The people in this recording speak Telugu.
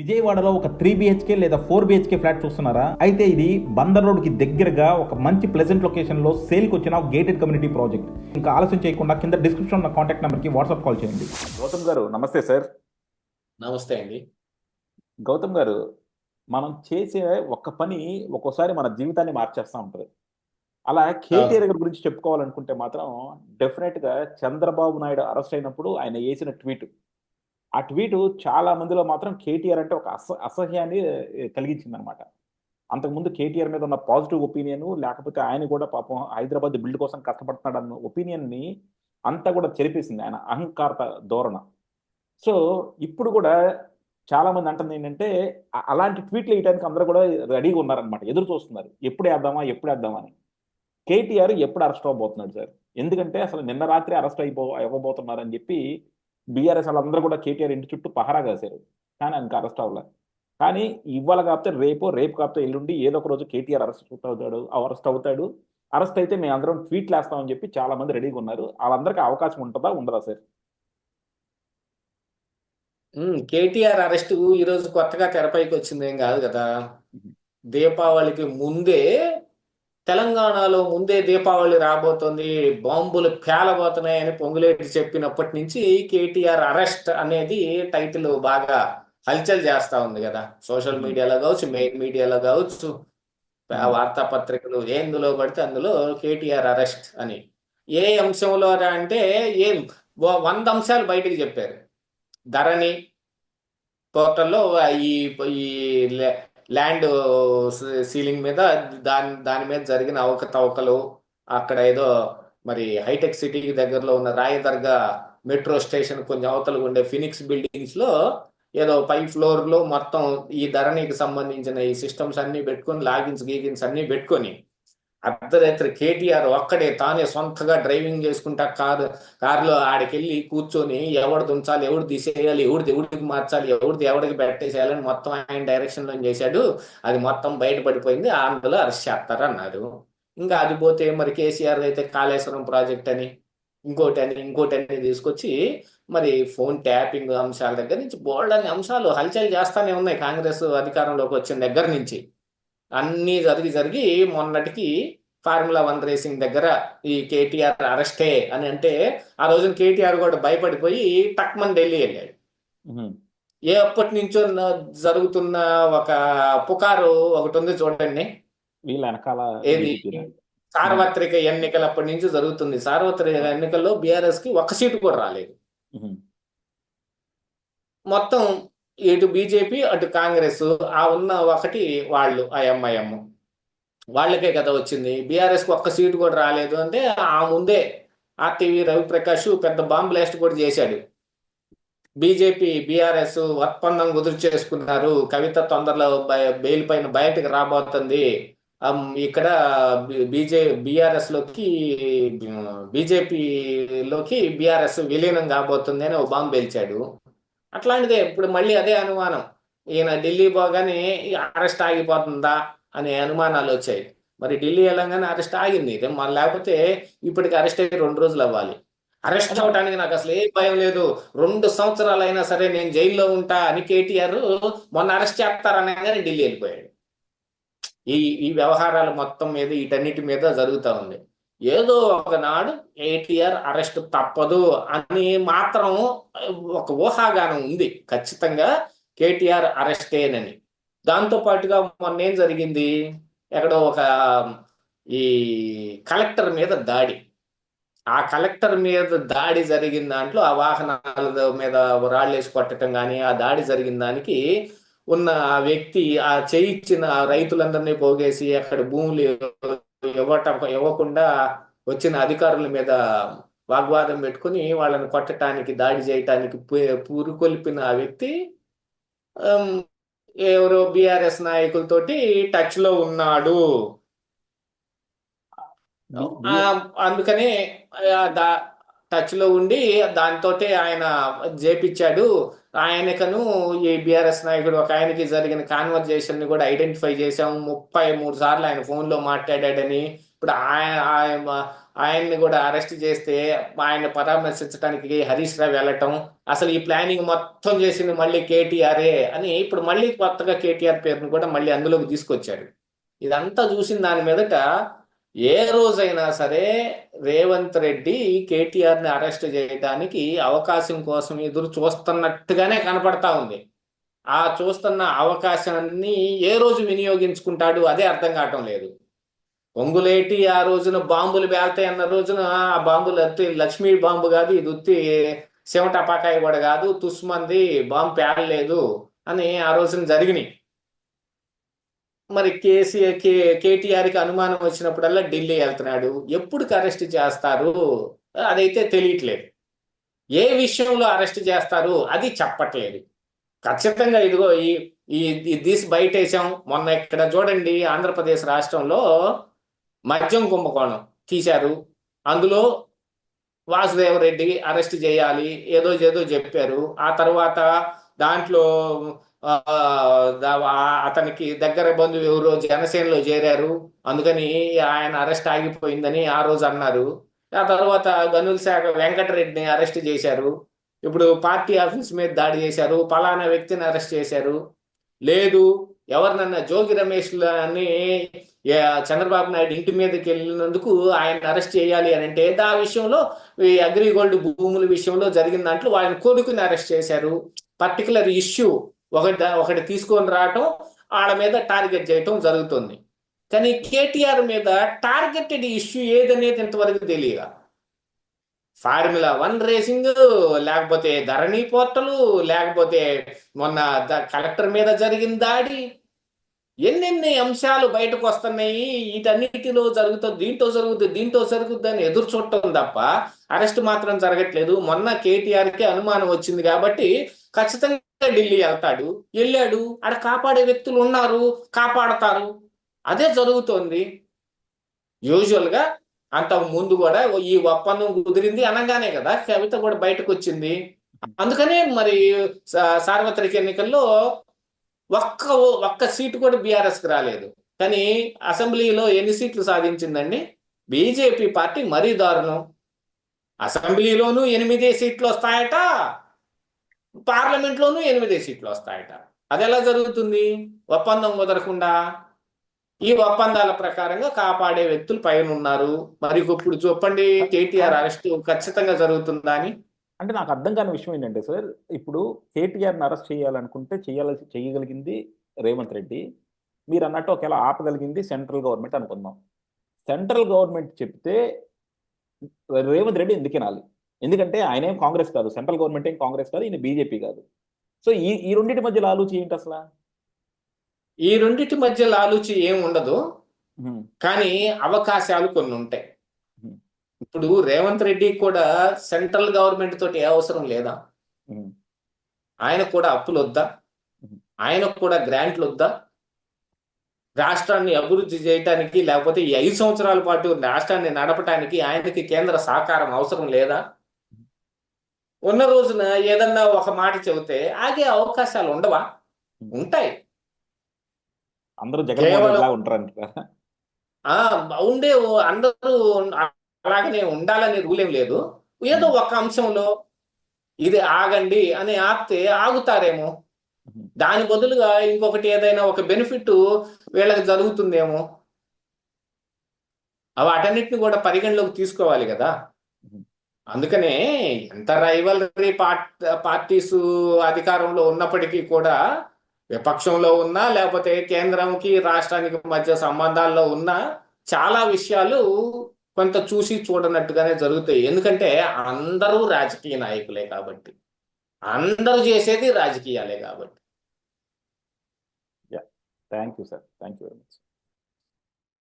విజయవాడలో ఒక 3 BHK లేదా 4 BHK ఫ్లాట్ చూస్తున్నారా? అయితే ఇది బందర్ రోడ్ కి దగ్గరగా ఒక మంచి ప్లెజెంట్ లొకేషన్ లో సేల్ కి వచ్చిన గేటెడ్ కమ్యూనిటీ ప్రాజెక్ట్. ఇంకా ఆలస్యం చేయకుండా కింద డిస్క్రిప్షన్ ఉన్న కాంటాక్ట్ నెంబర్ కి వాట్సాప్ కాల్ చేయండి. గౌతమ్ గారు నమస్తే సార్. నమస్తే అండి. గౌతమ్ గారు, మనం చేసే ఒక్క పని ఒక్కోసారి మన జీవితాన్ని మార్చేస్తూ ఉంటుంది. అలా కేటీఆర్ గారి గురించి చెప్పుకోవాలనుకుంటే మాత్రం డెఫినెట్ గా చంద్రబాబు నాయుడు అరెస్ట్ అయినప్పుడు ఆయన వేసిన ట్వీట్, ఆ ట్వీట్ చాలా మందిలో మాత్రం కేటీఆర్ అంటే ఒక అసహ్యాన్ని కలిగించిందనమాట. అంతకుముందు కేటీఆర్ మీద ఉన్న పాజిటివ్ ఒపీనియన్, లేకపోతే ఆయన కూడా పాపం హైదరాబాద్ బిల్డ్ కోసం కష్టపడుతున్నాడు అన్న ఒపీనియన్ని అంతా కూడా చెరిపేసింది ఆయన అహంకార ధోరణ. సో ఇప్పుడు కూడా చాలా మంది అంటుంది ఏంటంటే అలాంటి ట్వీట్లు వేయడానికి అందరూ కూడా రెడీగా ఉన్నారనమాట, ఎదురు చూస్తున్నారు ఎప్పుడు వేద్దామా అని. కేటీఆర్ ఎప్పుడు అరెస్ట్ అవ్వబోతున్నాడు సార్? ఎందుకంటే అసలు నిన్న రాత్రి అరెస్ట్ అవ్వబోతున్నారని చెప్పి బీఆర్ఎస్ వాళ్ళందరూ కూడా కేటీఆర్ ఇంటి చుట్టూ పహరా కాశారు, కానీ ఆయనకు అరెస్ట్ అవ్వలేదు. కానీ ఇవాళ కాకపోతే రేపు కాకపోతే ఎల్లుండి ఏదో ఒక రోజు కేటీఆర్ అరెస్ట్ అవుతాడు. అరెస్ట్ అయితే మేము అందరం ట్వీట్లు వేస్తామని చెప్పి చాలా మంది రెడీగా ఉన్నారు. వాళ్ళందరికీ అవకాశం ఉంటుందా ఉండదా సార్? కేటీఆర్ అరెస్ట్ ఈరోజు కొత్తగా తెరపైకి వచ్చింది ఏం కాదు కదా. దీపావళికి ముందే తెలంగాణలో దీపావళి రాబోతుంది, బాంబులు పేలబోతున్నాయని పొంగులేటి చెప్పినప్పటి నుంచి కేటీఆర్ అరెస్ట్ అనేది టైటిల్ బాగా హల్చల్ చేస్తా ఉంది కదా. సోషల్ మీడియాలో కావచ్చు, మెయిన్ మీడియాలో కావచ్చు, వార్తాపత్రికలు ఎందులో పడితే అందులో కేటీఆర్ అరెస్ట్ అని. ఏ అంశంలో అంటే 100 అంశాలు బయటకు చెప్పారు. ధరణి పోర్టల్లో ఈ ల్యాండ్ సీలింగ్ మీద దాని మీద జరిగిన అవకతవకలు, అక్కడ ఏదో మరి హైటెక్ సిటీకి దగ్గరలో ఉన్న రాయదర్గా మెట్రో స్టేషన్ కొంచెం అవతలు ఉండే ఫినిక్స్ బిల్డింగ్స్ లో ఏదో 5 ఫ్లోర్ లో మొత్తం ఈ ధరణికి సంబంధించిన ఈ సిస్టమ్స్ అన్ని పెట్టుకొని, గీగిన్స్ అన్ని పెట్టుకొని అర్ధరాత్రి కేటీఆర్ ఒక్కడే తానే సొంతగా డ్రైవింగ్ చేసుకుంటా కారులో ఆడికెళ్ళి కూర్చొని ఎవడు దుంచాలి, ఎవడు తీసేయాలి, ఎవడికి మార్చాలి, ఎవడికి పెట్టేసేయాలని మొత్తం ఆయన డైరెక్షన్ లో చేశాడు. అది మొత్తం బయటపడిపోయింది, అందులో అరెస్ట్ చేస్తారు అన్నారు. ఇంకా అది పోతే మరి కేసీఆర్ అయితే కాళేశ్వరం ప్రాజెక్ట్ అని ఇంకోటి తీసుకొచ్చి మరి ఫోన్ ట్యాపింగ్ అంశాల దగ్గర నుంచి బోల్డ్ అనే అంశాలు హల్చల్ చేస్తానే ఉన్నాయి. కాంగ్రెస్ అధికారంలోకి వచ్చిన దగ్గర నుంచి అన్ని జరిగి మొన్నటికి ఫార్ములా 1 రేసింగ్ దగ్గర ఈ కేటీఆర్ అరెస్టే అని అంటే ఆ రోజున కేటీఆర్ కూడా భయపడిపోయి టక్మన్ ఢిల్లీ వెళ్ళాడు. ఎప్పటి నుంచో జరుగుతున్న ఒక పుకారు ఒకటి ఉంది చూడండి, ఏది సార్వత్రిక ఎన్నికలు అప్పటి నుంచి జరుగుతుంది. సార్వత్రిక ఎన్నికల్లో బీఆర్ఎస్ కి 1 సీటు కూడా రాలేదు. మొత్తం ఇటు బీజేపీ అటు కాంగ్రెస్ ఆ ఉన్న ఒకటి వాళ్ళు ఆ ఎంఐఎం వాళ్ళకే కదా వచ్చింది. బీఆర్ఎస్కి 1 సీటు కూడా రాలేదు అంటే ఆ ముందే ఆర్టీవీ రవిప్రకాష్ పెద్ద బాంబ్ బ్లాస్ట్ కూడా చేశాడు. బీజేపీ బీఆర్ఎస్ ఒప్పందం కుదురు చేసుకున్నారు, కవిత తొందరలో బెయిల్ పైన బయటకు రాబోతుంది, ఇక్కడ బీజేపీలోకి బీఆర్ఎస్ విలీనం కాబోతుంది అని ఒక బాంబు పేల్చాడు. అట్లాంటిదే ఇప్పుడు మళ్ళీ అదే అనుమానం, ఈయన ఢిల్లీ పోగానే అరెస్ట్ ఆగిపోతుందా అనే అనుమానాలు వచ్చాయి. మరి ఢిల్లీ వెళ్ళంగానే అరెస్ట్ ఆగింది, లేకపోతే ఇప్పటికి అరెస్ట్ అయ్యి 2 రోజులు అవ్వాలి. అరెస్ట్ అవడానికి నాకు అసలు ఏ భయం లేదు, 2 సంవత్సరాలు అయినా సరే నేను జైల్లో ఉంటా అని కేటీఆర్ మొన్న అరెస్ట్ చేస్తారనగానే ఢిల్లీ వెళ్ళిపోయాడు. ఈ వ్యవహారాలు మొత్తం మీద వీటన్నిటి మీద జరుగుతూ ఉంది. ఏదో ఒకనాడు కేటీఆర్ అరెస్ట్ తప్పదు అని మాత్రం ఒక ఊహాగానం ఉంది, ఖచ్చితంగా కేటీఆర్ అరెస్టేనని. దాంతో పాటుగా మొన్న ఏం జరిగింది, ఎక్కడో ఒక ఈ కలెక్టర్ మీద దాడి, ఆ కలెక్టర్ మీద దాడి జరిగిన దాంట్లో ఆ వాహనాల మీద రాళ్ళేసి కొట్టడం కానీ ఆ దాడి జరిగిన దానికి ఉన్న ఆ వ్యక్తి ఆ చేయించిన రైతులందరినీ పోగేసి అక్కడ భూములు ఇవ్వకుండా వచ్చిన అధికారుల మీద వాగ్వాదం పెట్టుకుని వాళ్ళని కొట్టడానికి దాడి చేయటానికి పురుకొల్పిన ఆ వ్యక్తి ఎవరో బీఆర్ఎస్ నాయకులతోటి టచ్ లో ఉన్నాడు. అందుకనే టచ్ లో ఉండి దాంతో ఆయన చేపించాడు. ఆయనకను ఈ బీఆర్ఎస్ నాయకుడు ఒక ఆయనకి జరిగిన కాన్వర్జేషన్ ని కూడా ఐడెంటిఫై చేశాము. 33 సార్లు ఆయన ఫోన్ లో మాట్లాడాడని, ఇప్పుడు ఆయన్ని కూడా అరెస్ట్ చేస్తే ఆయన పరామర్శించడానికి హరీష్ రావు వెళ్ళటం, అసలు ఈ ప్లానింగ్ మొత్తం చేసింది మళ్ళీ కేటీఆరే అని ఇప్పుడు మళ్ళీ కొత్తగా కేటీఆర్ పేరును కూడా మళ్ళీ అందులోకి తీసుకొచ్చారు. ఇదంతా చూసిన దాని మీదట ఏ రోజైనా సరే రేవంత్ రెడ్డి కేటీఆర్ని అరెస్ట్ చేయడానికి అవకాశం కోసం ఎదురు చూస్తున్నట్టుగానే కనపడతా ఉంది. ఆ చూస్తున్న అవకాశాన్ని ఏ రోజు వినియోగించుకుంటాడు అదే అర్థం కావటం లేదు. పొంగులేటి ఆ రోజున బాంబులు పేల్తాయి అన్న రోజున ఆ బాంబులు అత్తి లక్ష్మీ బాంబు కాదు, ఇది ఉత్తి శివటపాకాయ కూడా కాదు, తుస్మంది బాంబు పేలలేదు అని ఆ రోజున జరిగినాయి. మరి కేటీఆర్కి అనుమానం వచ్చినప్పుడల్లా ఢిల్లీ వెళ్తున్నాడు. ఎప్పుడు అరెస్ట్ చేస్తారు అదైతే తెలియట్లేదు. ఏ విషయంలో అరెస్ట్ చేస్తారు అది చెప్పట్లేదు. ఖచ్చితంగా ఇదిగో ఈ తీసి బయటేసాం. మొన్న ఇక్కడ చూడండి, ఆంధ్రప్రదేశ్ రాష్ట్రంలో మద్యం కుంభకోణం తీశారు. అందులో వాసుదేవరెడ్డి అరెస్ట్ చేయాలి ఏదో ఏదో చెప్పారు. ఆ తర్వాత దాంట్లో అతనికి దగ్గర బంధువు ఎవరో జనసేనలో చేరారు, అందుకని ఆయన అరెస్ట్ ఆగిపోయిందని ఆ రోజు అన్నారు. ఆ తర్వాత గనుల శాఖ వెంకటరెడ్డిని అరెస్ట్ చేశారు. ఇప్పుడు పార్టీ ఆఫీస్ మీద దాడి చేశారు, పలానా వ్యక్తిని అరెస్ట్ చేశారు. లేదు, ఎవరినన్నా జోగి రమేష్ అని చంద్రబాబు నాయుడు ఇంటి మీదకి వెళ్ళినందుకు ఆయన అరెస్ట్ చేయాలి అని అంటే ఆ విషయంలో ఈ అగ్రిగోల్డ్ భూముల విషయంలో జరిగిన దాంట్లో ఆయన కొడుకుని అరెస్ట్ చేశారు. పర్టికులర్ ఇష్యూ ఒకటి తీసుకొని రావటం, వాళ్ళ మీద టార్గెట్ చేయటం జరుగుతుంది. కానీ కేటీఆర్ మీద టార్గెటెడ్ ఇష్యూ ఏదనేది ఇంతవరకు తెలియదు. ఫార్ములా 1 రేసింగ్, లేకపోతే ధరణి పోర్టలు, లేకపోతే మొన్న కలెక్టర్ మీద జరిగిన దాడి, ఎన్నెన్ని అంశాలు బయటకు వస్తున్నాయి. వీటన్నిటిలో జరుగుతుంది, దీంట్లో జరుగుతుంది అని ఎదురు చూడటం తప్ప అరెస్ట్ మాత్రం జరగట్లేదు. మొన్న కేటీఆర్కి అనుమానం వచ్చింది కాబట్టి ఖచ్చితంగా ఢిల్లీ వెళ్తాడు, వెళ్ళాడు, ఆడ కాపాడే వ్యక్తులు ఉన్నారు, కాపాడతారు. అదే జరుగుతోంది. యూజువల్గా అంతకు ముందు కూడా ఈ ఒప్పందం కుదిరింది అనగానే కదా కవిత కూడా బయటకు వచ్చింది. అందుకనే మరి సార్వత్రిక ఎన్నికల్లో ఒక్క సీటు కూడా బీఆర్ఎస్కి రాలేదు. కానీ అసెంబ్లీలో ఎన్ని సీట్లు సాధించిందండి బీజేపీ పార్టీ? మరీ దారుణం. అసెంబ్లీలోనూ 8 సీట్లు వస్తాయట, పార్లమెంట్లోనూ 8 సీట్లు వస్తాయట. అది ఎలా జరుగుతుంది ఒప్పందం కుదరకుండా? ఈ ఒప్పందాల ప్రకారంగా కాపాడే వ్యక్తులు పైన ఉన్నారు. మరి ఇప్పుడు చెప్పండి, కేటీఆర్ అరెస్ట్ ఖచ్చితంగా జరుగుతుందా అని? అంటే నాకు అర్థం కాని విషయం ఏంటంటే సార్, ఇప్పుడు కేటీఆర్ని అరెస్ట్ చేయాలనుకుంటే చేయగలిగింది రేవంత్ రెడ్డి. మీరు అన్నట్టు ఒకవేళ ఆపగలిగింది సెంట్రల్ గవర్నమెంట్ అనుకుందాం. సెంట్రల్ గవర్నమెంట్ చెప్తే రేవంత్ రెడ్డి ఎందుకు వినాలి? ఎందుకంటే ఆయన ఏం కాంగ్రెస్ కాదు, సెంట్రల్ గవర్నమెంట్ ఏం కాంగ్రెస్ కాదు, ఈయన బీజేపీ కాదు. సో ఈ రెండింటి మధ్యలో ఆలోచన ఏంటి అసలు? ఈ రెండింటి మధ్య ఆలోచన ఏం ఉండదు, కానీ అవకాశాలు కొన్ని ఉంటాయి. ఇప్పుడు రేవంత్ రెడ్డి కూడా సెంట్రల్ గవర్నమెంట్ తోటి ఏ అవసరం లేదా? ఆయనకు కూడా అప్పులు వద్దా? ఆయనకు కూడా గ్రాంట్లు వద్దా? రాష్ట్రాన్ని అభివృద్ధి చేయడానికి, లేకపోతే ఈ 5 సంవత్సరాల పాటు రాష్ట్రాన్ని నడపడానికి ఆయనకి కేంద్ర సహకారం అవసరం లేదా? ఉన్న రోజున ఏదన్నా ఒక మాట చెబితే ఆగే అవకాశాలు ఉండవా? ఉంటాయి. అందరూ జగన్ ఉంటారంట. ఉండే అందరూ అలాగనే ఉండాలని రూల్ ఏం లేదు. ఏదో ఒక అంశంలో ఇది ఆగండి అని ఆపితే ఆగుతారేమో, దాని బదులుగా ఇంకొకటి ఏదైనా ఒక బెనిఫిట్ వీళ్ళకి జరుగుతుందేమో, వాటన్నిటిని కూడా పరిగణలోకి తీసుకోవాలి కదా. అందుకనే ఎంత రైవలరీ పార్టీస్ అధికారంలో ఉన్నప్పటికీ కూడా, విపక్షంలో ఉన్నా లేకపోతే కేంద్రంకి రాష్ట్రానికి మధ్య సంబంధాల్లో ఉన్నా, చాలా విషయాలు కొంత చూసి చూడనట్టుగానే జరుగుతాయి. ఎందుకంటే అందరూ రాజకీయ నాయకులే కాబట్టి, అందరూ చేసేది రాజకీయాలే కాబట్టి. Thank you sir, thank you very much.